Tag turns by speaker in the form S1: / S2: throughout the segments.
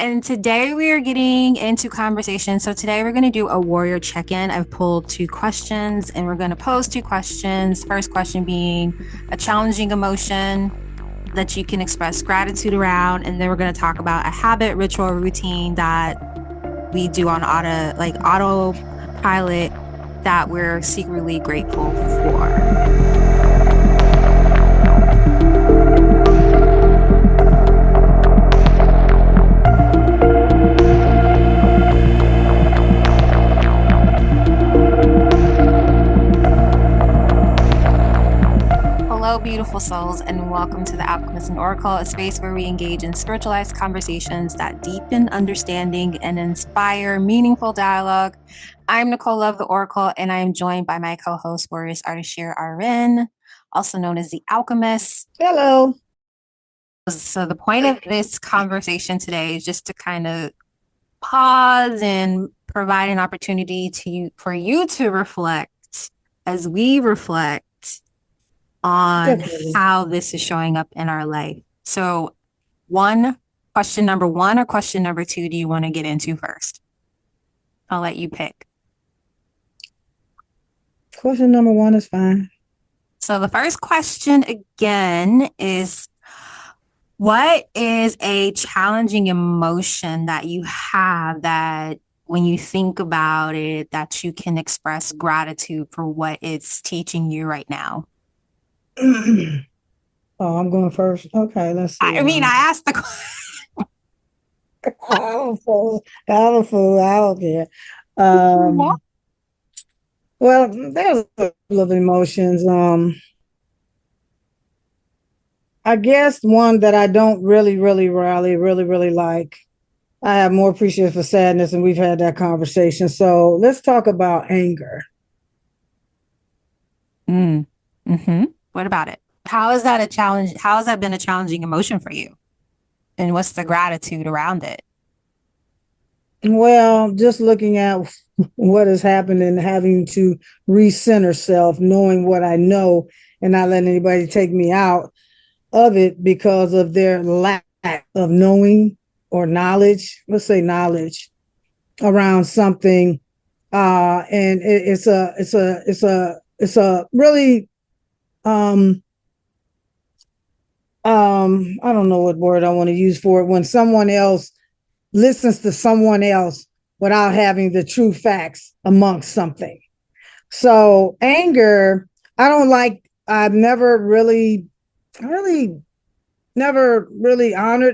S1: and today we are getting into conversation. So today we're going to do a warrior check-in. I've pulled two questions and we're going to pose two questions. First question being a challenging emotion that you can express gratitude around, and then we're going to talk about a habit, ritual, or routine that we do on autopilot that we're secretly grateful for. Hello, beautiful souls, and welcome to the Alchemist and Oracle, a space where we engage in spiritualized conversations that deepen understanding and inspire meaningful dialogue. I'm Nicole of the Oracle, and I am joined by my co-host, Warrioress Ardeshir, also known as the Alchemist.
S2: Hello.
S1: So the point of this conversation today is just to kind of pause and provide an opportunity for you to reflect as we reflect on how this is showing up in our life. So question number one or question number two do you want to get into first? I'll let you pick.
S2: Question number one is fine.
S1: So the first question again is, what is a challenging emotion that you have that when you think about it, that you can express gratitude for what it's teaching you right now?
S2: Oh, I'm going first. Okay, let's see.
S1: I asked the question.
S2: I'm a fool. I don't care. Well, there's a couple of emotions. I guess one that I don't really like. I have more appreciation for sadness, and we've had that conversation. So let's talk about anger.
S1: What about it? How is that a challenge? How has that been a challenging emotion for you? And what's the gratitude around it?
S2: Well, just looking at what has happened and having to recenter self, knowing what I know and not letting anybody take me out of it because of their lack of knowing or knowledge, let's say knowledge around something. And it's a really, I don't know what word I want to use for it. When someone else listens to someone else without having the true facts amongst something. So anger, I've never really honored,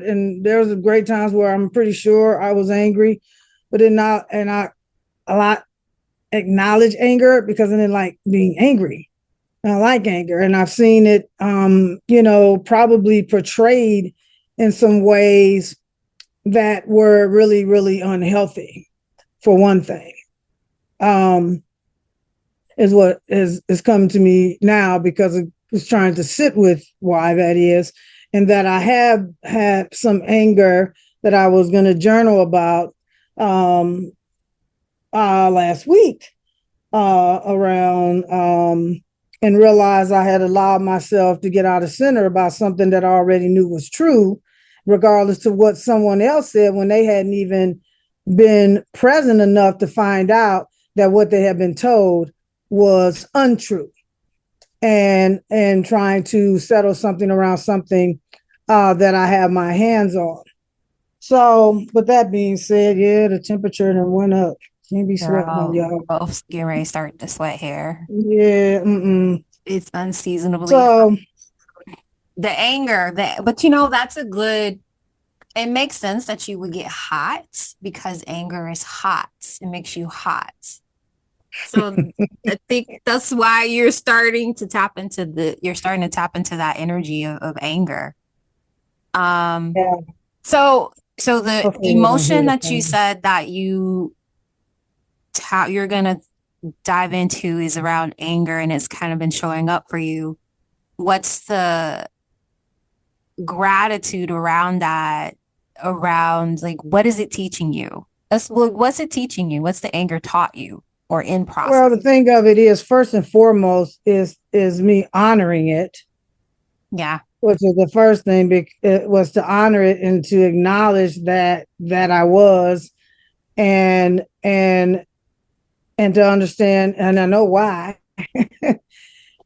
S2: and there's great times where I'm pretty sure I was angry, but I a lot acknowledge anger because I didn't like being angry. I like anger, and I've seen it, probably portrayed in some ways that were really unhealthy, for one thing, is what is come to me now because I was trying to sit with why that is, and that I have had some anger that I was going to journal about last week around and realized I had allowed myself to get out of center about something that I already knew was true, regardless of what someone else said when they hadn't even been present enough to find out that what they had been told was untrue, and trying to settle something around something that I have my hands on. So with that being said, yeah, the temperature done went up. Can't be sweating on y'all.
S1: Both getting ready to start to sweat here.
S2: Yeah,
S1: it's unseasonably.
S2: So
S1: the anger, but that's a good. It makes sense that you would get hot because anger is hot. It makes you hot. So I think that's why you're starting to tap into that energy of anger.
S2: yeah.
S1: So the emotion that you said that you're gonna dive into is around anger, and it's kind of been showing up for you. What's the gratitude around that? Around, like, what is it teaching you? What's it teaching you? What's the anger taught you or in process?
S2: Well, the thing of it is, first and foremost, is me honoring it.
S1: Yeah.
S2: which is the first thing, it was to honor it and to acknowledge that I was, and and to understand, and I know why.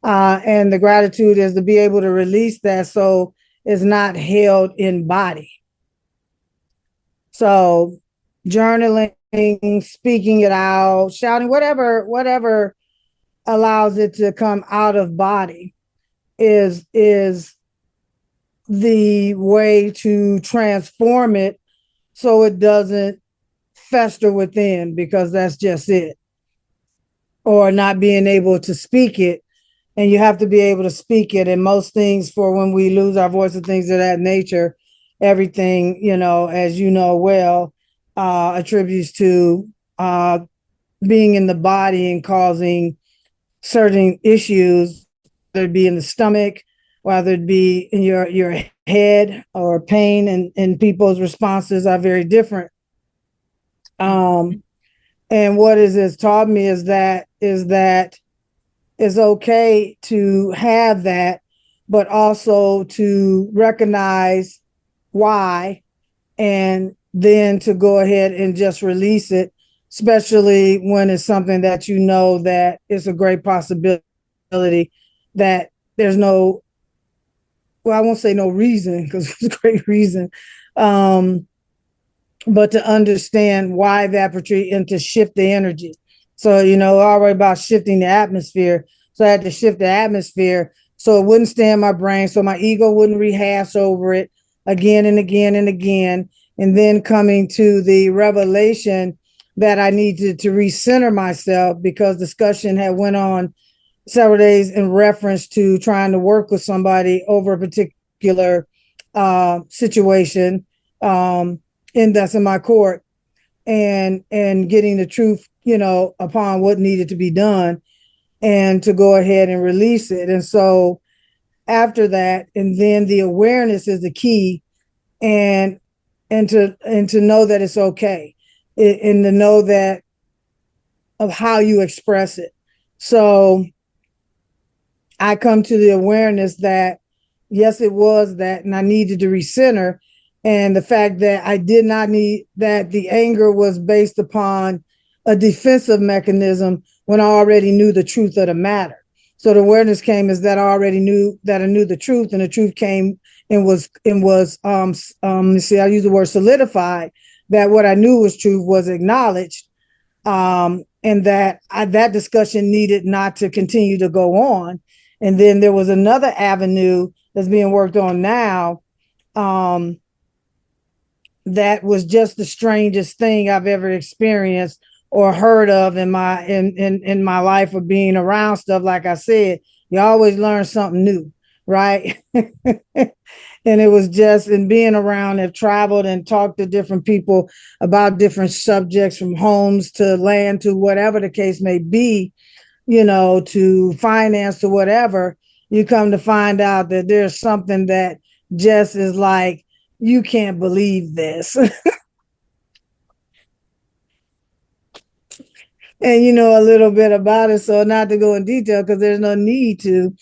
S2: And the gratitude is to be able to release that so it's not held in body. So journaling, speaking it out, shouting, whatever allows it to come out of body is the way to transform it so it doesn't fester within, because that's just it. Or not being able to speak it, and you have to be able to speak it. And most things, for when we lose our voice and things of that nature, everything, as you know well, attributes to being in the body and causing certain issues, whether it be in the stomach, whether it be in your head, or pain, and people's responses are very different. And what is it's taught me is that it's okay to have that, but also to recognize why, and then to go ahead and just release it, especially when it's something that you know that it's a great possibility that there's no, well, I won't say no reason, because it's a great reason, but to understand why that portray and to shift the energy. So, I worry about shifting the atmosphere. So I had to shift the atmosphere so it wouldn't stay in my brain, so my ego wouldn't rehash over it again and again and again. And then coming to the revelation that I needed to recenter myself, because discussion had went on several days in reference to trying to work with somebody over a particular situation, and that's in my court, and getting the truth, upon what needed to be done, and to go ahead and release it. And so after that, and then the awareness is the key, and and to know that it's okay, and to know that of how you express it. So I come to the awareness that yes, it was that, and I needed to recenter. And the fact that I did not need that, the anger was based upon a defensive mechanism when I already knew the truth of the matter. So the awareness came is that I already knew that I knew the truth, and the truth came and see, I use the word solidified, that what I knew was true was acknowledged, and that that discussion needed not to continue to go on. And then there was another avenue that's being worked on now, that was just the strangest thing I've ever experienced or heard of in my life of being around stuff. Like I said, you always learn something new, right? And it was just in being around, have traveled and talked to different people about different subjects, from homes to land to whatever the case may be, to finance to whatever. You come to find out that there's something that just is like, you can't believe this. And a little bit about it. So not to go in detail, because there's no need to,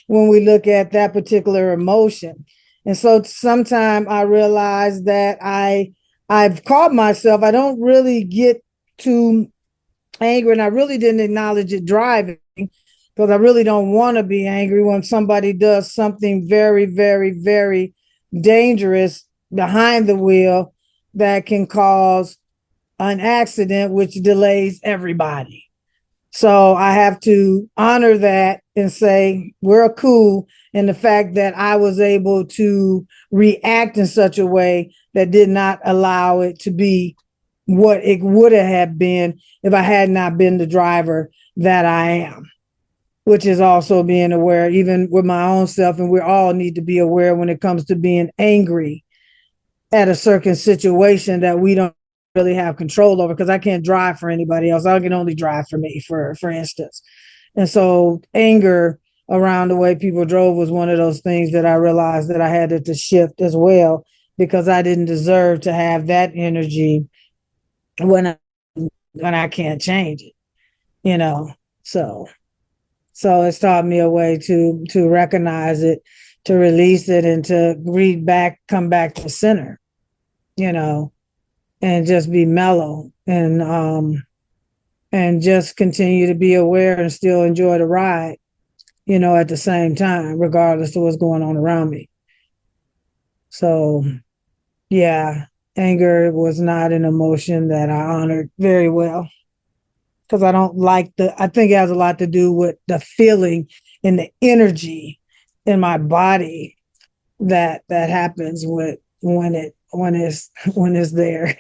S2: when we look at that particular emotion. And so sometime I realized that I've caught myself. I don't really get too angry, and I really didn't acknowledge it driving, because I really don't want to be angry when somebody does something very, very, very dangerous behind the wheel that can cause an accident, which delays everybody. So I have to honor that and say, we're cool. And the fact that I was able to react in such a way that did not allow it to be what it would have been if I had not been the driver that I am, which is also being aware, even with my own self. And we all need to be aware when it comes to being angry at a certain situation that we don't really have control over, because I can't drive for anybody else. I can only drive for me, for instance. And so anger around the way people drove was one of those things that I realized that I had to shift as well, because I didn't deserve to have that energy when I can't change it, you know. So it's taught me a way to recognize it, to release it and to read back, come back to center, you know, and just be mellow and just continue to be aware and still enjoy the ride, you know, at the same time, regardless of what's going on around me. So yeah, anger was not an emotion that I honored very well because I don't like I think it has a lot to do with the feeling and the energy in my body that happens with when it's there.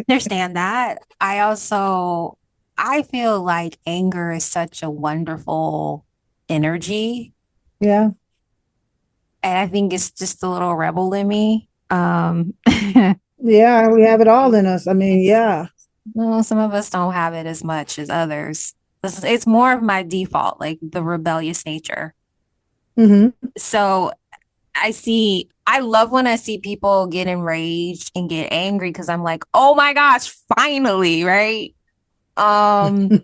S1: Understand that. I feel like anger is such a wonderful energy.
S2: Yeah.
S1: And I think it's just a little rebel in me.
S2: Yeah, we have it all in us. I mean,
S1: It's
S2: yeah.
S1: well, some of us don't have it as much as others. It's more of my default, like the rebellious nature.
S2: Mm-hmm.
S1: So I love when I see people get enraged and get angry because I'm like, oh my gosh, finally, right? Um,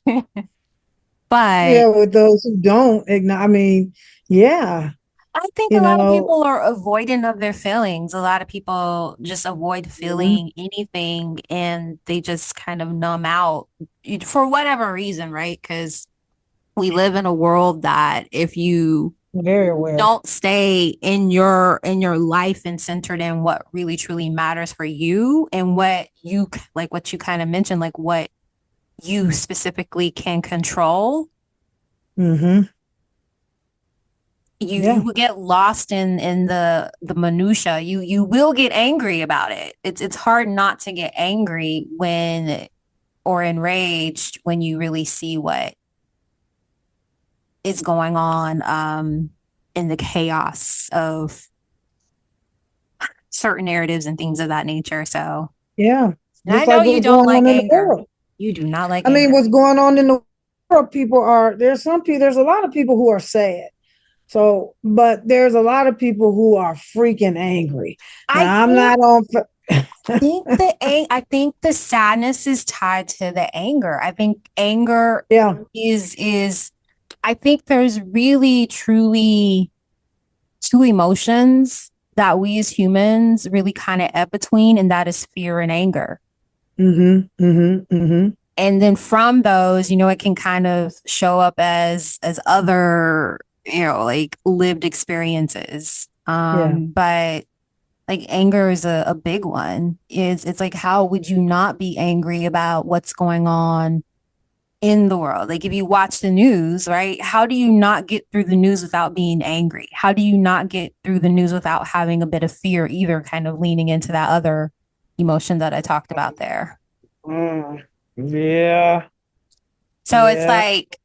S1: but
S2: Yeah, with those who don't ignore, I mean, yeah,
S1: I think
S2: you
S1: a lot of
S2: know,
S1: people are avoidant of their feelings. A lot of people just avoid
S2: mhm,
S1: feeling anything and they just kind of numb out for whatever reason, right? Because we live in a world that if you
S2: very aware.
S1: don't stay in your life and centered in what really truly matters for you and what you like what you kind of mentioned, like what you specifically can control,
S2: Mm-hmm.
S1: you
S2: Yeah.
S1: will get lost in the minutia. You will get angry about it. It's hard not to get angry when or enraged when you really see what is going on in the chaos of certain narratives and things of that nature. So,
S2: Yeah.
S1: and I
S2: Just
S1: know
S2: like
S1: you
S2: what's
S1: don't
S2: going
S1: like
S2: on in the
S1: anger.
S2: world.
S1: You do not like
S2: I mean,
S1: anger.
S2: what's going on in the world, there's a lot of people who are sad. So, but there's a lot of people who are freaking angry.
S1: I
S2: Now, I'm
S1: think
S2: not on,
S1: I think the sadness is tied to the anger. I think anger
S2: yeah.
S1: is I think there's really truly two emotions that we as humans really kind of ebb between, and that is fear and anger.
S2: Mm-hmm. Mm-hmm. Mm-hmm.
S1: And then from those, it can kind of show up as other, like lived experiences.
S2: Yeah.
S1: But like anger is a big one. It's like how would you not be angry about what's going on in the world? Like if you watch the news, right? How do you not get through the news without being angry? How do you not get through the news without having a bit of fear, either kind of leaning into that other emotion that I talked about there?
S2: Mm. Yeah.
S1: So it's
S2: Yeah.
S1: like,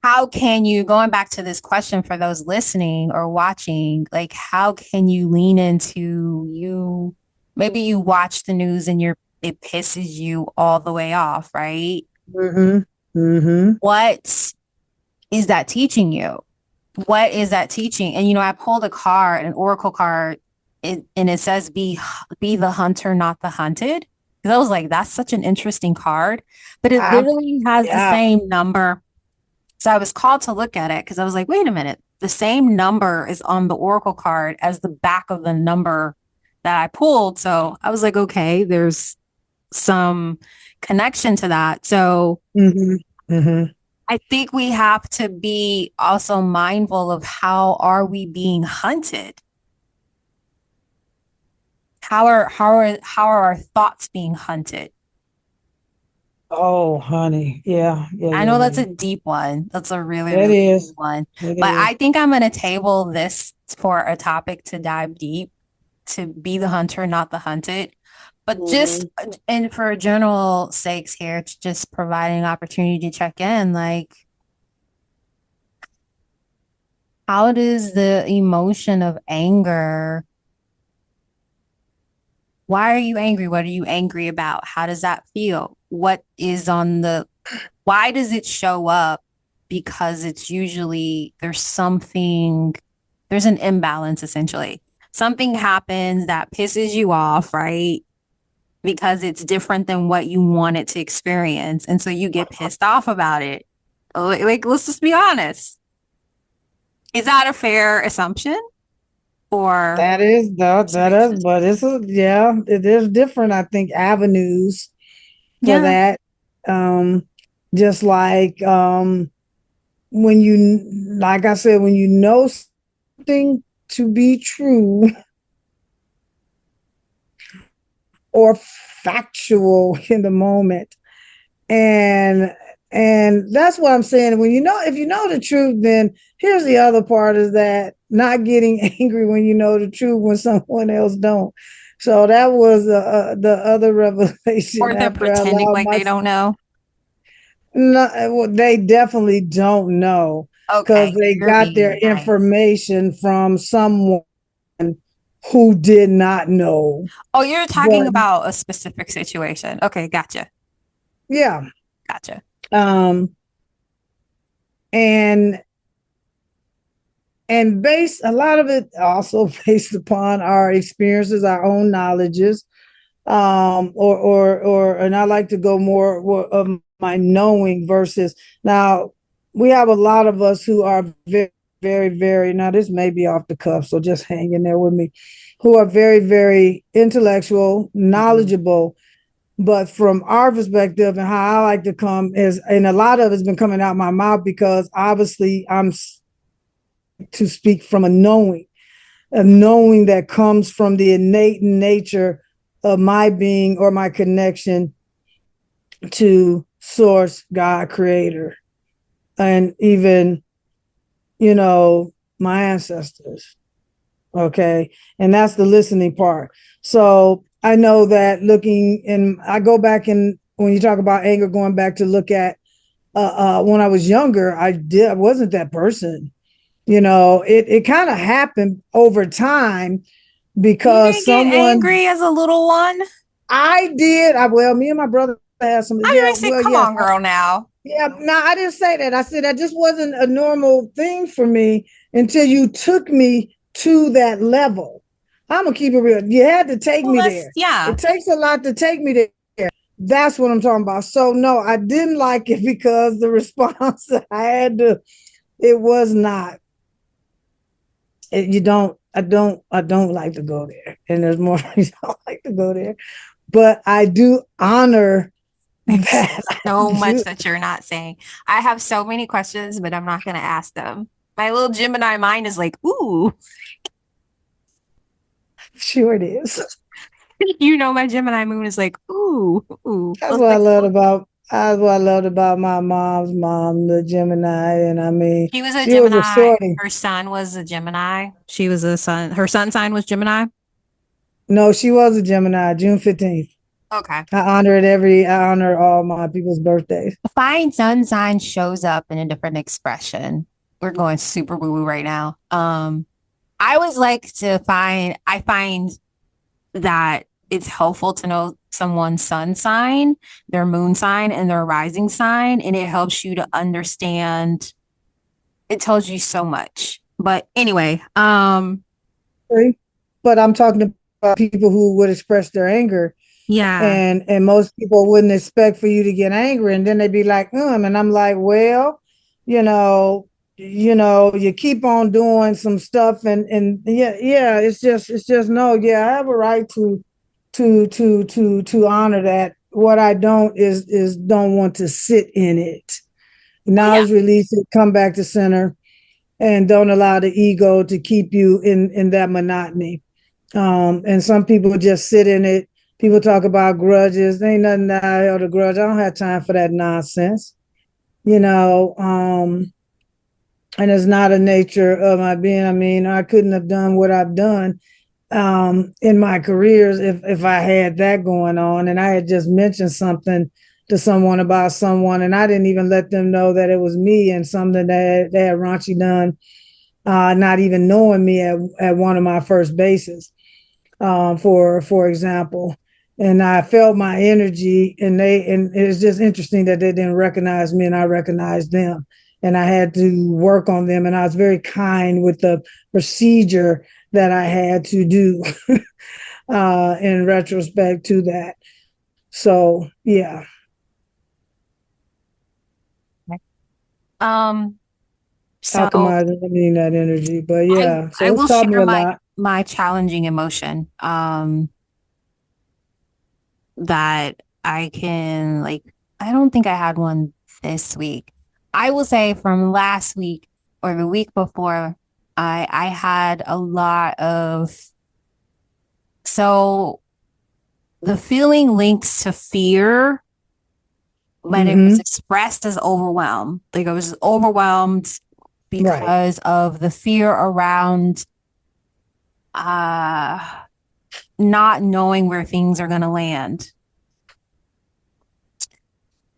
S1: how can you, going back to this question for those listening or watching, like, how can you lean into maybe you watch the news and it pisses you all the way off, right?
S2: Mm-hmm. Mm-hmm.
S1: What is that teaching you? What is that teaching? And I pulled a card, an oracle card, and it says be the hunter, not the hunted. Because I was like, that's such an interesting card. But it
S2: Ah,
S1: literally has the
S2: yeah.
S1: same number. So I was called to look at it because I was like, wait a minute, the same number is on the oracle card as the back of the number that I pulled. So I was like, okay, there's some connection to that. So
S2: Mm-hmm. Mm-hmm.
S1: I think we have to be also mindful of how are we being hunted? How are our thoughts being hunted?
S2: Oh, honey. Yeah. Yeah.
S1: I
S2: Yeah.
S1: know
S2: Yeah.
S1: that's
S2: Yeah.
S1: a deep one. That's a really,
S2: It
S1: really deep
S2: is.
S1: one.
S2: It
S1: But
S2: is.
S1: I think I'm going to table this for a topic to dive deep, to be the hunter, not the hunted. But just
S2: Mm-hmm.
S1: and for general sakes here, to just providing opportunity to check in, like how does the emotion of anger, why are you angry? What are you angry about? How does that feel? Why does it show up? Because it's usually there's an imbalance essentially. Something happens that pisses you off, right? Because it's different than what you wanted to experience. And so you get pissed off about it. Like, let's just be honest. Is that a fair assumption or
S2: That is,
S1: observation?
S2: but yeah, there's different, I think, avenues for
S1: Yeah.
S2: that. Um, just like when you, like I said, when you know something to be true or factual in the moment, and that's what I'm saying. When you know, if you know the truth, then here's the other part is that not getting angry when you know the truth when someone else don't. So that was the other revelation
S1: Or they're
S2: after I
S1: pretending
S2: allowed
S1: like they
S2: myself.
S1: don't know.
S2: No, well, they definitely don't know because
S1: Okay,
S2: they
S1: you're
S2: got their
S1: being nice.
S2: information from someone who did not know.
S1: Oh, you're talking
S2: But
S1: about a specific situation. Okay, gotcha.
S2: yeah,
S1: Gotcha.
S2: um, and based a lot of it also based upon our experiences, our own knowledges, and I like to go more of my knowing versus now. We have a lot of us who are very, very, very, now this may be off the cuff, so just hang in there with me, who are very, very intellectual,
S1: Mhm.
S2: knowledgeable, but from our perspective and how I like to come is, and a lot of it's been coming out my mouth because obviously I'm to speak from a knowing that comes from the innate nature of my being or my connection to source, God, creator, and even, you know, my ancestors. Okay. And that's the listening part. So I know that looking, and I go back, and when you talk about anger, going back to look at when I was younger, I wasn't that person. You know, it kind of happened over time
S1: You
S2: because
S1: didn't get
S2: someone
S1: angry as a little one?
S2: I did. Well, me and my brother had some.
S1: I
S2: Yeah,
S1: was gonna say,
S2: well,
S1: come
S2: yeah,
S1: on, girl, now.
S2: yeah. No, I didn't say that. I said that just wasn't a normal thing for me until you took me to that level. I'm gonna keep it real. You had to take
S1: Well,
S2: me
S1: that's,
S2: there.
S1: yeah.
S2: It takes a lot to take me there. That's what I'm talking about. So no, I didn't like it because the response that I had to. It was not. You don't. I don't like to go there, and there's more reasons I don't like to go there. But I do honor
S1: There's
S2: that. I
S1: so much
S2: do.
S1: that you're not saying. I have so many questions, but I'm not gonna ask them. My little Gemini mind is like, ooh,
S2: Sure it is.
S1: my Gemini moon is like, ooh.
S2: That's
S1: Let's
S2: what I
S1: like,
S2: loved about. That's what I loved about my mom's mom, the Gemini, and I mean,
S1: she was a
S2: she was a
S1: Gemini.
S2: shorty.
S1: Her son was a Gemini. She was a sun. Her sun sign was Gemini.
S2: No, she was a Gemini. June 15th.
S1: Okay.
S2: I honor all my people's birthdays.
S1: Fine sun sign shows up in a different expression. We're going super woo woo right now. I always like to I find that it's helpful to know someone's sun sign, their moon sign, and their rising sign. And it helps you to understand, it tells you so much. But anyway,
S2: But I'm talking about people who would express their anger,
S1: yeah.
S2: and most people wouldn't expect for you to get angry, and then they'd be like, and I'm like, well, you know, you keep on doing some stuff, and yeah, yeah, it's just no, yeah, I have a right to honor that. What I don't is don't want to sit in it.
S1: Well, yeah.
S2: Knowledge, release it, come back to center, and don't allow the ego to keep you in that monotony. And some people just sit in it. People talk about grudges. There ain't nothing that I held a grudge. I don't have time for that nonsense. You know, and it's not a nature of my being. I mean, I couldn't have done what I've done in my careers if I had that going on. And I had just mentioned something to someone about someone, and I didn't even let them know that it was me and something that they had raunchy done, not even knowing me at one of my first bases, for example. And I felt my energy, and it was just interesting that they didn't recognize me and I recognized them. And I had to work on them, and I was very kind with the procedure that I had to do in retrospect to that. So yeah.
S1: Um, so
S2: Alchemizing that energy. But
S1: I
S2: yeah,
S1: I
S2: so it's
S1: will
S2: taught me
S1: share
S2: a
S1: my
S2: lot.
S1: challenging emotion that I can like I don't think I had one this week. I will say from last week or the week before, I had a lot of so the feeling links to fear, but it was
S2: Mm-hmm.
S1: expressed as overwhelm. Like I was overwhelmed
S2: Right.
S1: because of the fear around uh not knowing where things are going to land.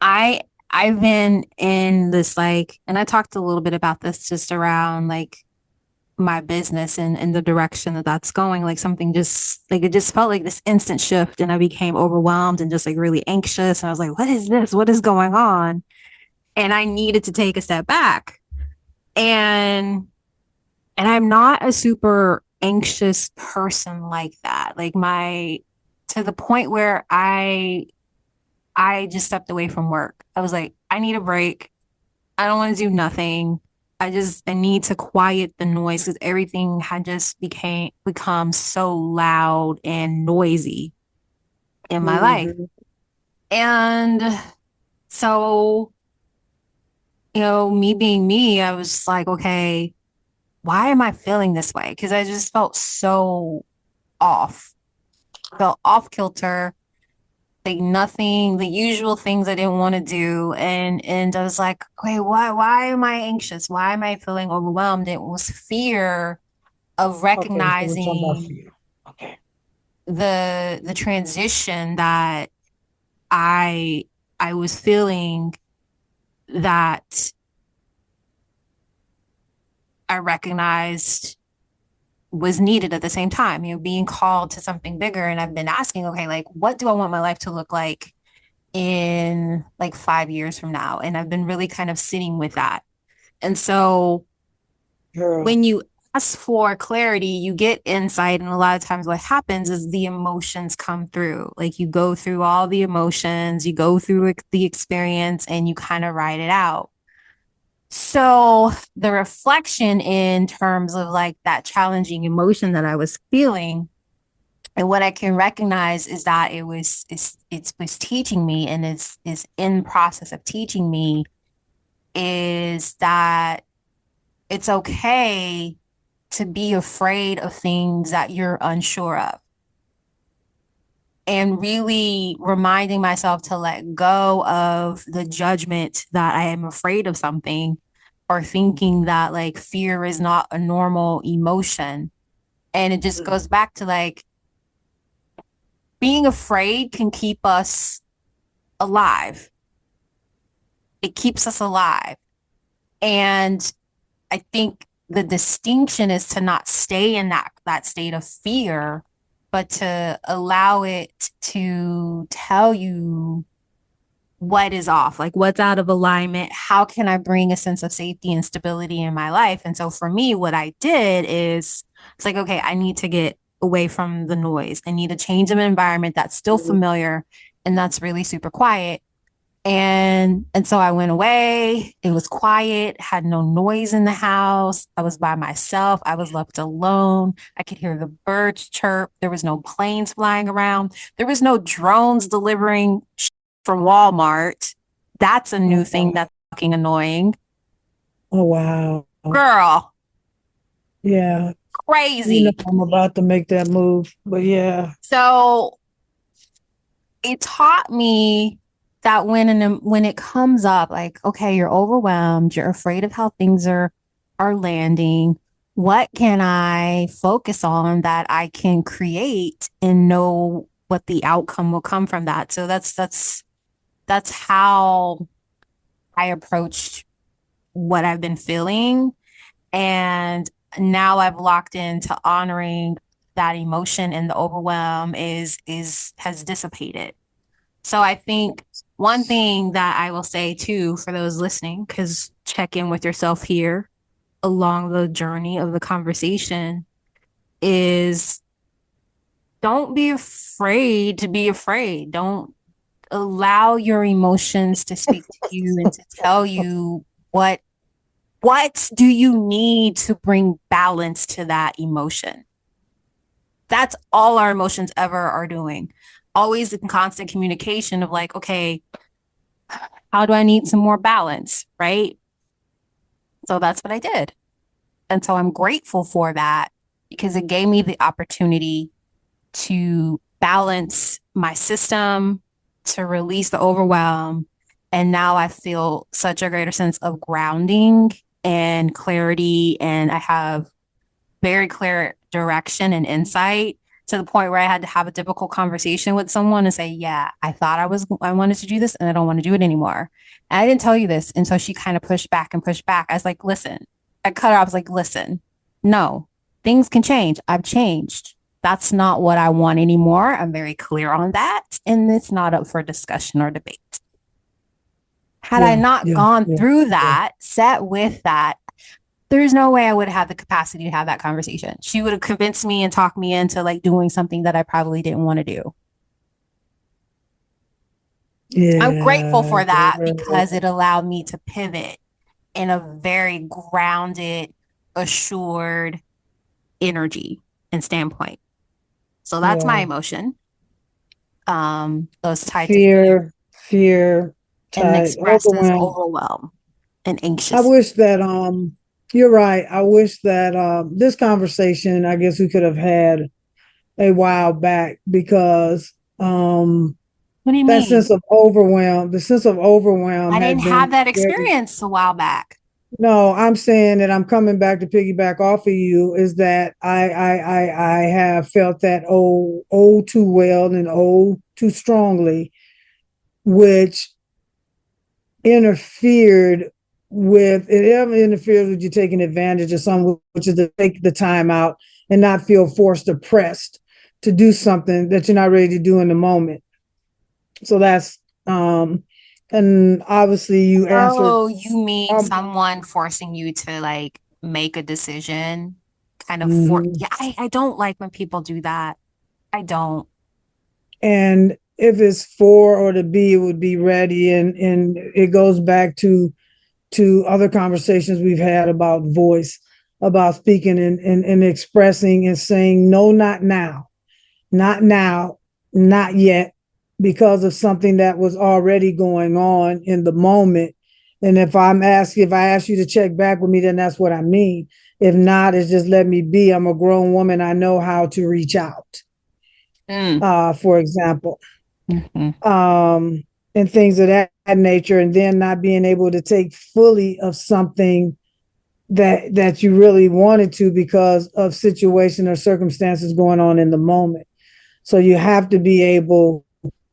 S1: I I've been in this like, and I talked a little bit about this just around like my business and the direction that that's going. Like something just like it just felt like this instant shift, and I became overwhelmed and just like really anxious. And I was like, "What is this? What is going on?" And I needed to take a step back. And I'm not a super anxious person like that. Like my to the point where I just stepped away from work. I was like, I need a break. I don't want to do nothing. I need to quiet the noise because everything had just become so loud and noisy in my life.
S2: Mm-hmm.
S1: And so, me being me, I was just like, okay, why am I feeling this way? Because I just felt so off, felt off kilter, like nothing, the usual things I didn't want to do. And I was like, okay, why am I anxious? Why am I feeling overwhelmed? It was fear of
S2: Okay, so we're talking about
S1: recognizing
S2: fear. Okay.
S1: the transition that I I was feeling that I recognized was needed at the same time, being called to something bigger. And I've been asking, okay, like, what do I want my life to look like in like 5 years from now? And I've been really kind of sitting with that. And so
S2: Girl.
S1: when you ask for clarity, you get insight. And a lot of times, what happens is the emotions come through. Like you go through all the emotions, you go through the experience, and you kind of write it out. So the reflection in terms of like that challenging emotion that I was feeling, and what I can recognize is that it was teaching me, and is in process of teaching me, is that it's okay to be afraid of things that you're unsure of, and really reminding myself to let go of the judgment that I am afraid of something, or thinking that like fear is not a normal emotion. And it just goes back to like being afraid can keep us alive. It keeps us alive. And I think the distinction is to not stay in that state of fear, but to allow it to tell you what is off, like what's out of alignment. How can I bring a sense of safety and stability in my life? And so for me, what I did is it's like, okay, I need to get away from the noise. I need to change an environment that's still familiar and that's really super quiet. And so I went away. It was quiet, had no noise in the house. I was by myself. I was left alone. I could hear the birds chirp. There was no planes flying around. There was no drones delivering from Walmart. That's a new thing
S2: Oh,
S1: that's fucking annoying.
S2: oh wow.
S1: Girl,
S2: Yeah. You know
S1: crazy.
S2: I'm about to make that move. But yeah.
S1: So it taught me that when it comes up, like, okay, you're overwhelmed, you're afraid of how things are landing. What can I focus on that I can create and know what the outcome will come from that? So that's how I approached what I've been feeling. And now I've locked into honoring that emotion, and the overwhelm is has dissipated. So I think one thing that I will say too for those listening, because check in with yourself here along the journey of the conversation, is don't be afraid to be afraid. Don't allow your emotions to speak to you and to tell you what What do you need to bring balance to that emotion? That's all our emotions ever are doing. Always in constant communication of like, okay, how do I need some more balance? Right. So that's what I did. And so I'm grateful for that because it gave me the opportunity to balance my system, to release the overwhelm. And now I feel such a greater sense of grounding and clarity. And I have very clear direction and insight to the point where I had to have a difficult conversation with someone and say, yeah, I wanted to do this and I don't want to do it anymore. And I didn't tell you this. And so she kind of pushed back and pushed back. I was like, listen, I cut her. I was like, listen, no, things can change. I've changed. That's not what I want anymore. I'm very clear on that. And it's not up for discussion or debate. Had I
S2: Yeah,
S1: not
S2: yeah,
S1: gone
S2: yeah,
S1: through
S2: yeah.
S1: that, sat with that, there's no way I would have had the capacity to have that conversation. She would have convinced me and talked me into like doing something that I probably didn't want to do. I'm grateful
S2: Yeah,
S1: for that
S2: yeah,
S1: because it allowed me to pivot in a very grounded, assured energy and standpoint. So that's my
S2: yeah.
S1: emotion. Those tied to fear
S2: Fear,
S1: and
S2: tight,
S1: expressed as
S2: overwhelmed.
S1: overwhelm and
S2: I
S1: anxious.
S2: wish that you're right. I wish that this conversation I guess we could have had a while back because
S1: What do you
S2: that
S1: mean?
S2: sense of overwhelm, the sense of overwhelm
S1: I didn't
S2: had
S1: have
S2: been
S1: that
S2: very.
S1: experience a while back.
S2: No, I'm saying that I'm coming back to piggyback off of you is that I have felt that too well and too strongly, which interfered with it ever interferes with you taking advantage of someone, which is to take the time out and not feel forced or pressed to do something that you're not ready to do in the moment. So that's and obviously you answered
S1: Oh, you mean
S2: um
S1: someone forcing you to like make a decision? Kind of for,
S2: mhm.
S1: yeah, I don't like when people do that. I don't.
S2: And if it's for or to be, it would be ready. And it goes back to other conversations we've had about voice, about speaking and expressing and saying, no, not now, not now, not yet, because of something that was already going on in the moment. And if I ask you to check back with me, then that's what I mean. If not, it's just let me be. I'm a grown woman. I know how to reach out,
S1: Mm.
S2: for example,
S1: Mhm.
S2: um, and things of that nature. And then not being able to take fully of something that you really wanted to because of situation or circumstances going on in the moment. So you have to be able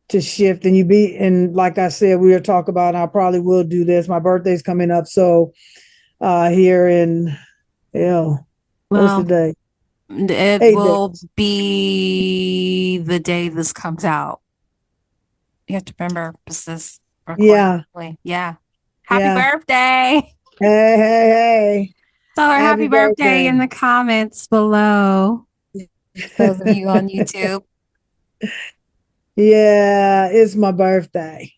S2: to shift and like I said, we were talking about, and I probably will do this. My birthday's coming up. So here in, yeah, what's the
S1: Well,
S2: day?
S1: it
S2: 8 days.
S1: will be the day this comes out. You have to remember this is recorded.
S2: Yeah.
S1: Yeah. Happy
S2: Yeah.
S1: birthday.
S2: Hey, hey, hey.
S1: Tell her
S2: Happy
S1: happy birthday
S2: birthday.
S1: in the comments below. Those of you on YouTube.
S2: Yeah, it's my birthday.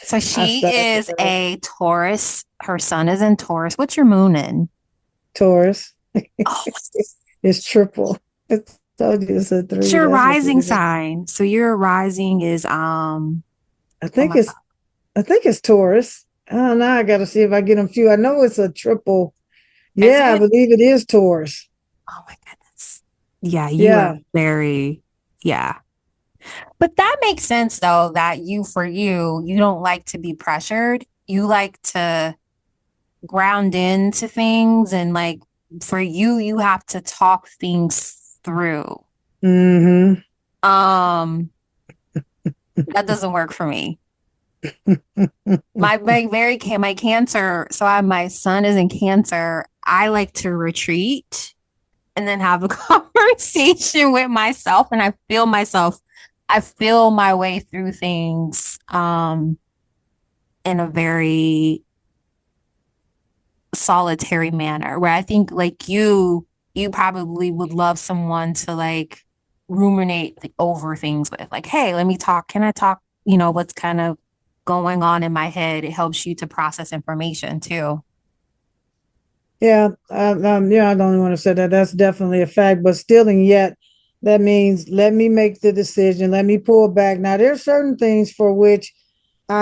S1: So
S2: I
S1: she
S2: started
S1: is
S2: off
S1: a Taurus. Her sun is in Taurus. What's your moon in?
S2: Taurus.
S1: Oh,
S2: It's triple. I told you it's a
S1: it's
S2: three.
S1: your
S2: That's what it
S1: rising
S2: is.
S1: sign. So your rising is
S2: I
S1: oh
S2: think
S1: my God.
S2: it's I think it's Taurus. I don't know. I got to see if I get them few. I know it's a triple.
S1: Is
S2: Yeah, I
S1: it?
S2: believe it is Taurus.
S1: Oh my goodness. Yeah, you are
S2: Yeah.
S1: very, yeah. But that makes sense though, that for you, you don't like to be pressured. You like to ground into things and like for you, you have to talk things through.
S2: Mm-hmm.
S1: Um, that doesn't work for me. My cancer, so my son is in cancer. I like to retreat and then have a conversation with myself and I feel my way through things in a very solitary manner where I think like you probably would love someone to like ruminate over things with like, hey, let me talk. Can I talk? What's kind of going on in my head. It helps you to process information too.
S2: Yeah, yeah, I don't want to say that. That's definitely a fact, but still, and yet, that means let me make the decision. Let me pull back. Now, there's certain things for which if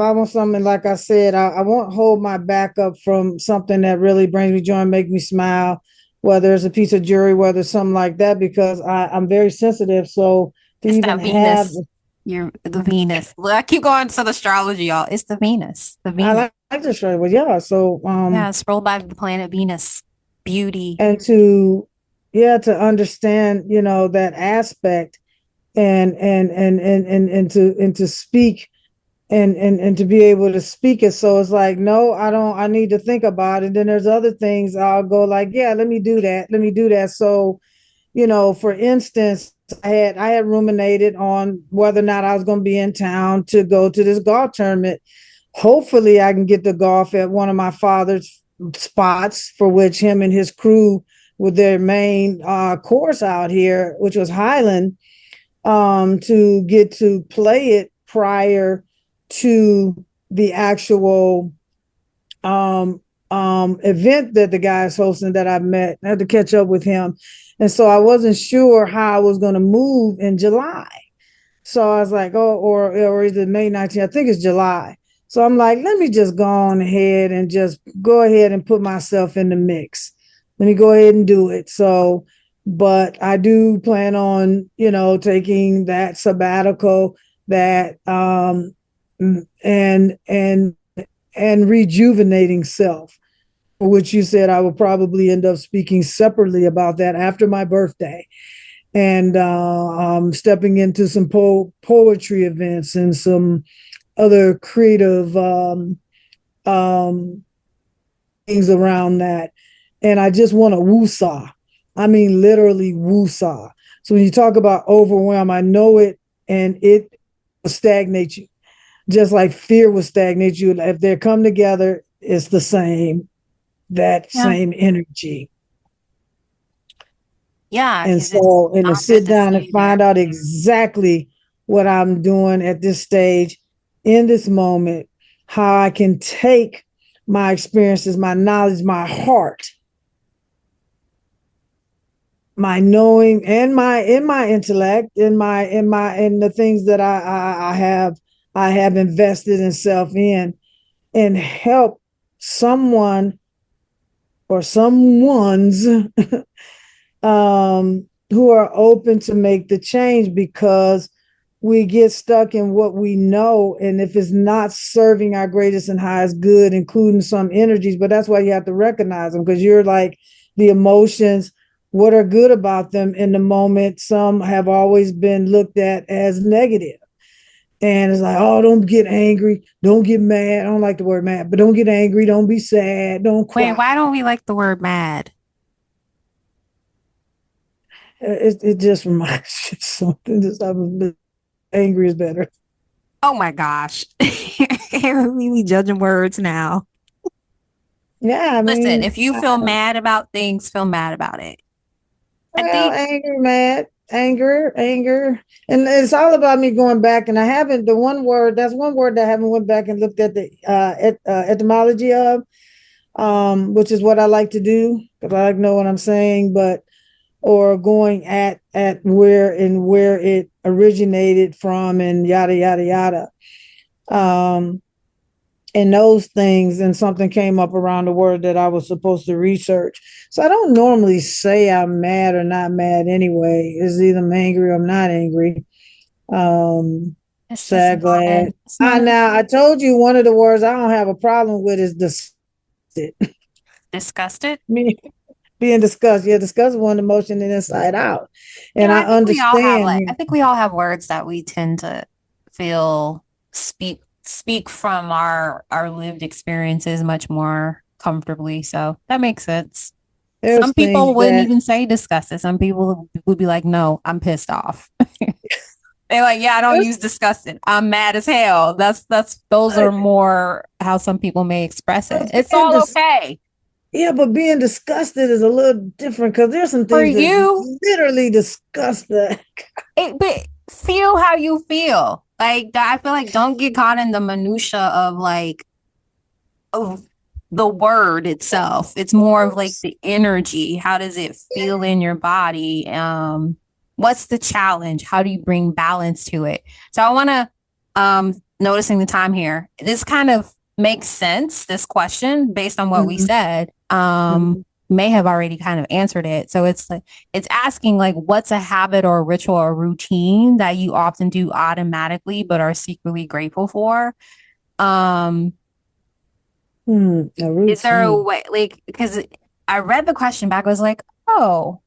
S2: I want something, like I said, I won't hold my back up from something that really brings me joy and make me smile, whether it's a piece of jewelry, whether it's something like that, because I'm very sensitive. So to
S1: It's
S2: even
S1: that
S2: have,
S1: Venus. You're the Venus. Look, I keep going to the astrology, y'all. It's the Venus. The
S2: I
S1: Venus.
S2: like to show you, well, yeah. So
S1: Yeah, scroll by the planet Venus. Beauty.
S2: and to, yeah, to understand, that aspect, and to speak, and to be able to speak it. So it's like, no, I don't, I need to think about it. Then there's other things I'll go like, yeah, let me do that, so for instance, I had ruminated on whether or not I was going to be in town to go to this golf tournament. Hopefully I can get the golf at one of my father's spots, for which him and his crew with their main course out here, which was Highland, to get to play it prior to the actual event that the guy is hosting that I met. I had to catch up with him. And so I wasn't sure how I was going to move in July. So I was like, oh, or is it May 19th? I think it's July. So I'm like, let me just go on ahead and just go ahead and put myself in the mix. Let me go ahead and do it. So, but I do plan on, taking that sabbatical, that and rejuvenating self, which you said I will probably end up speaking separately about that after my birthday, and stepping into some poetry events and some other creative um, things around that. And I just want to woosah. I mean, literally woosah. So when you talk about overwhelm, I know it, and it will stagnate you, just like fear will stagnate you. If they come together, it's the same, that
S1: Yeah.
S2: same energy.
S1: Yeah,
S2: And
S1: because it's
S2: so, and to
S1: not good
S2: sit
S1: to
S2: down and
S1: stay there.
S2: find out exactly what I'm doing at this stage, in this moment, how I can take my experiences, my knowledge, my heart, my knowing, and my intellect, in the things that I have invested in self in, and help someone or someone's who are open to make the change, because we get stuck in what we know, and if it's not serving our greatest and highest good, including some energies. But that's why you have to recognize them, because you're like, the emotions, what are good about them in the moment, some have always been looked at as negative. And it's like, oh, don't get angry, don't get mad. I don't like the word mad, but don't get angry, don't be sad, don't
S1: Wait,
S2: cry.
S1: why don't we like the word mad?
S2: It just reminds you of something. Just angry is better.
S1: Oh my gosh. Are we really judging words now?
S2: Yeah, I
S1: Listen,
S2: mean,
S1: if you feel mad about things, feel mad about it. I
S2: well,
S1: think
S2: anger, mad, anger, and it's all about me going back. And I haven't, the one word, that's one word that I haven't went back and looked at the etymology of, which is what I like to do, because I like to know what I'm saying, but or going at where it originated from, and yada yada yada. Um, and those things, and something came up around the word that I was supposed to research. So I don't normally say I'm mad or not mad anyway. It's either I'm angry or I'm not angry. Um,
S1: it's just
S2: Sad,
S1: not
S2: glad.
S1: an it's not a
S2: Now I told you one of the words I don't have a problem with is disgusted.
S1: disgusted.
S2: Me being disgusted. Yeah, disgust is one emotion in inside out. And
S1: Yeah,
S2: I
S1: I
S2: understand.
S1: think we all have words that we tend to feel speak from our lived experiences much more comfortably. So that makes sense.
S2: There's
S1: Some people
S2: things
S1: wouldn't
S2: that
S1: even say disgusted. Some people would be like, no, I'm pissed off. They're like, yeah, I don't
S2: there's
S1: use disgusted. I'm mad as hell. That's those
S2: uh,
S1: are more how some people may express it. It's
S2: being
S1: all
S2: dis-
S1: okay.
S2: yeah, but being disgusted is a little different, because there's some
S1: For
S2: things that
S1: you,
S2: literally disgust the.
S1: but feel how you feel. Like I feel like don't get caught in the minutia of like of the word itself. It's more of like the energy. How does it feel in your body? What's the challenge? How do you bring balance to it? So I want to noticing the time here. This kind of makes sense, this question, based on what we
S2: Mhm,
S1: said.
S2: mhm.
S1: May have already kind of answered it. So it's like it's asking like what's a habit or a ritual or routine that you often do automatically but are secretly grateful for. Um
S2: A
S1: is there a
S2: routine.
S1: way, like, because I read the question back, I was like, oh,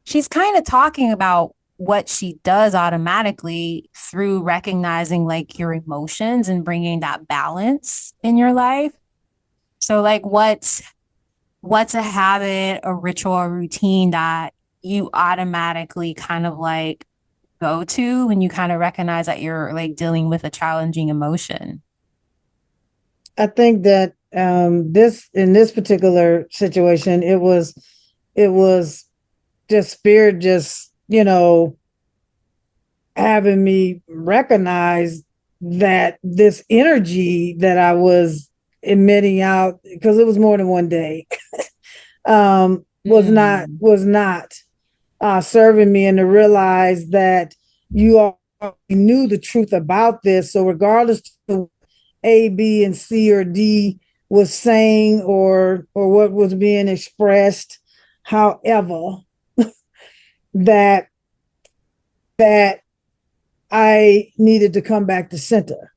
S1: she's kind of talking about what she does automatically through recognizing like your emotions and bringing that balance in your life. So, like, what's a habit, a ritual, or routine that you automatically kind of like go to when you kind of recognize that you're like dealing with a challenging emotion?
S2: I think that this in this particular situation, it was just spirit, just having me recognize that this energy that I was emitting out, because it was more than one day,
S1: Mm.
S2: was not serving me, and to realize that you all knew the truth about this. So regardless of A, B, and C or D was saying, or what was being expressed, however, that that I needed to come back to center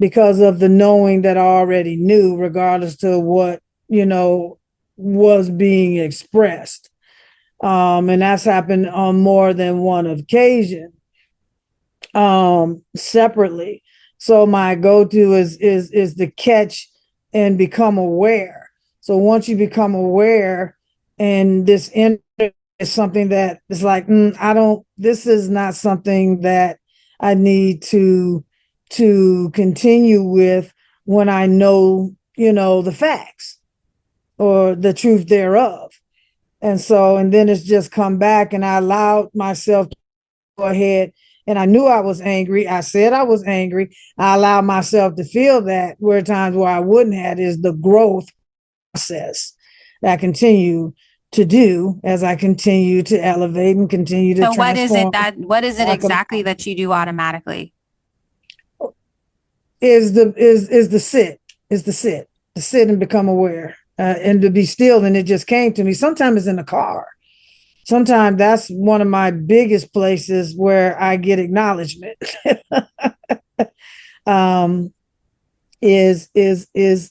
S2: because of the knowing that I already knew, regardless to what you know was being expressed. And that's happened on more than one occasion, separately. So my go-to is the catch and become aware. So once you become aware, and this is something that is like, I don't. This is not something that I need to continue with when I know the facts or the truth thereof. And so, and then it's just come back, and I allowed myself to go ahead. And I knew I was angry. I said I was angry. I allowed myself to feel that. Where times where I wouldn't have is the growth process that I continue to do as I continue to elevate and continue to
S1: So
S2: transform.
S1: what is it exactly that you do automatically?
S2: Is the sit, is the sit, to sit and become aware, and to be still. And it just came to me. Sometimes it's in the car. Sometimes that's one of my biggest places where I get acknowledgement. um, is it's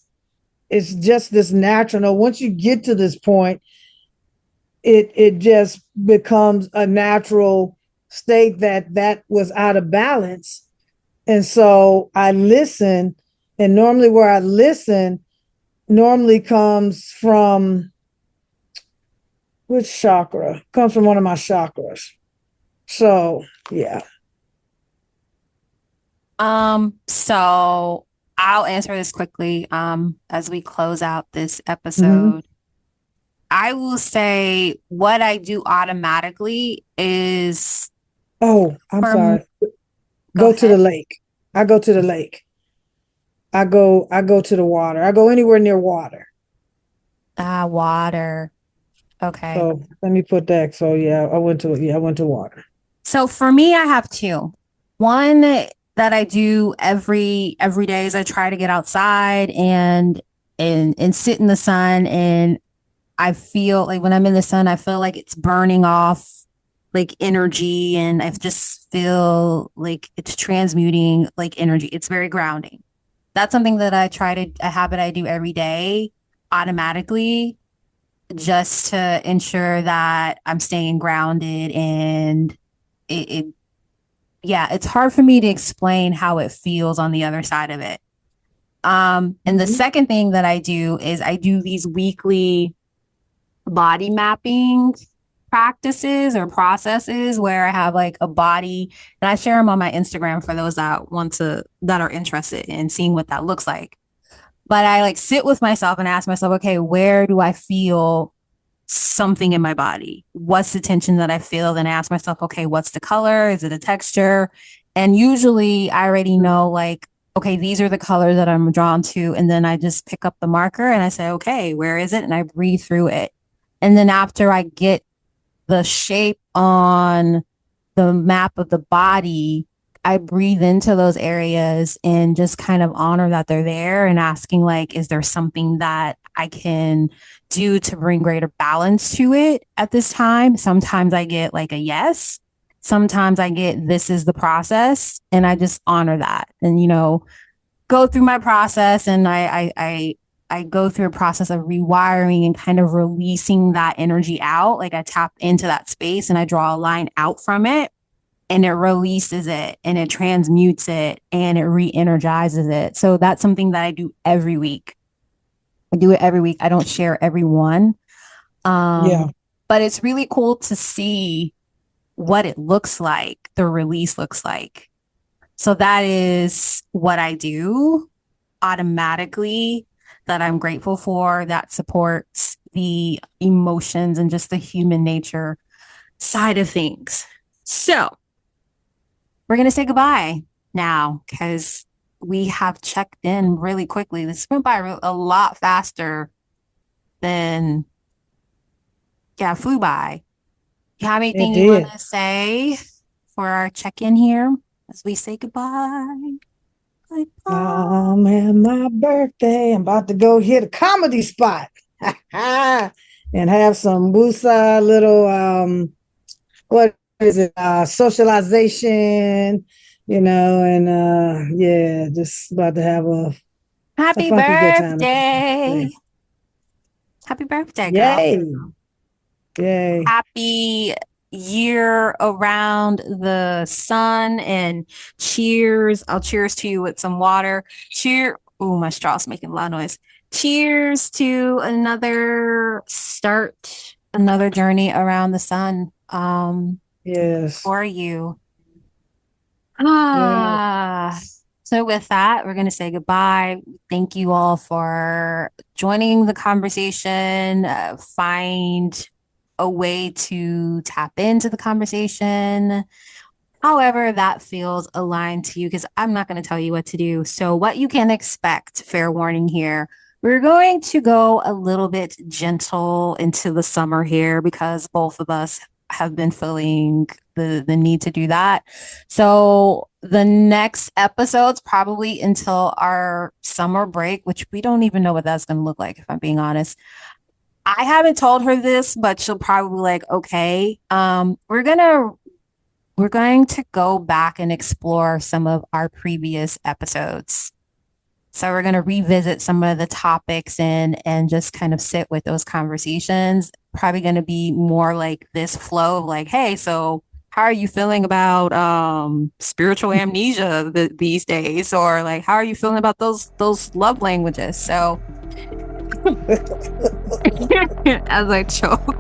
S2: just this natural. No, once you get to this point, it just becomes a natural state that was out of balance. And so I listen, and normally where I listen normally comes from which chakra? Comes from one of my chakras. So yeah.
S1: So I'll answer this quickly as we close out this
S2: Mm-hmm.
S1: episode. I will say what I do automatically is
S2: Oh, I'm
S1: from
S2: sorry.
S1: go
S2: Go to the
S1: ahead.
S2: lake. I go to the lake. I go to the water. I go anywhere near water.
S1: Water. Okay.
S2: So let me put that. So yeah, I went to water.
S1: So for me, I have two. One that I do every day is I try to get outside and sit in the sun, and I feel like when I'm in the sun, I feel like it's burning off like energy, and I just feel like it's transmuting like energy. It's very grounding. That's something that a habit I do every day automatically just to ensure that I'm staying grounded and it yeah, it's hard for me to explain how it feels on the other side of it. And the
S2: Mm-hmm.
S1: second thing that I do is I do these weekly body mapping practices or processes where I have like a body and I share them on my Instagram for those that are interested in seeing what that looks like. But I like sit with myself and ask myself, okay, where do I feel something in my body. What's the tension that I feel? Then I ask myself, okay, what's the color? Is it a texture? And usually I already know, like, okay, these are the colors that I'm drawn to. And then I just pick up the marker and I say, okay, where is it? And I breathe through it. And then after I get the shape on the map of the body, I breathe into those areas and just kind of honor that they're there and asking, like, is there something that I can do to bring greater balance to it at this time? Sometimes I get like a yes. Sometimes I get, this is the process. And I just honor that and, go through my process. And I go through a process of rewiring and kind of releasing that energy out. Like I tap into that space and I draw a line out from it and it releases it and it transmutes it and it re-energizes it. So that's something that I do every week. I do it every week. I don't share every one.
S2: Yeah.
S1: But it's really cool to see what it looks like, the release looks like. So that is what I do automatically that I'm grateful for, that supports the emotions and just the human nature side of things. So we're going to say goodbye now because we have checked in really quickly. This went by a lot faster than, yeah, flew by. You have
S2: It
S1: anything you want
S2: did.
S1: to say for our check in here as we say goodbye? Goodbye.
S2: And my birthday. I'm about to go hit a comedy spot and have some woosah little what is it? Socialization, and yeah, just about to have a
S1: Happy
S2: funky good time.
S1: birthday. Happy birthday, girl.
S2: Yay. Yay.
S1: Happy year around the sun and cheers. I'll cheers to you with some water. Cheer. Oh, my straw's making a lot of noise. Cheers to another start, another journey around the sun.
S2: Yes.
S1: For you.
S2: Yeah.
S1: Ah. So with that, we're going to say goodbye. Thank you all for joining the conversation. Find a way to tap into the conversation, however that feels aligned to you, because I'm not going to tell you what to do. So, what you can expect, fair warning here, we're going to go a little bit gentle into the summer here because both of us have been feeling the need to do that. So, the next episodes, probably until our summer break, which we don't even know what that's going to look like, if I'm being honest. I haven't told her this, but she'll probably like, okay. We're going to go back and explore some of our previous episodes. So we're going to revisit some of the topics and just kind of sit with those conversations. Probably going to be more like this flow of like, hey, so how are you feeling about spiritual amnesia these days? Or like, how are you feeling about those love languages? So as I choke.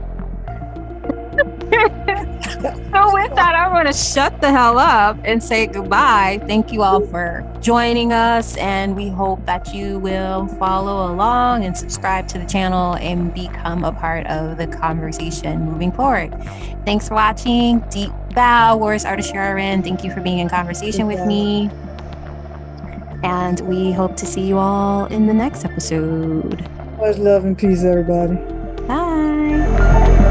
S1: So with that, I'm going to shut the hell up and say goodbye. Thank you all for joining us, and we hope that you will follow along and subscribe to the channel and become a part of the conversation moving forward. Thanks for watching. Deep bow, Warrioress Ardeshir. Thank you for being in conversation with me. And we hope to see you all in the next episode.
S2: Much love and peace, everybody.
S1: Bye.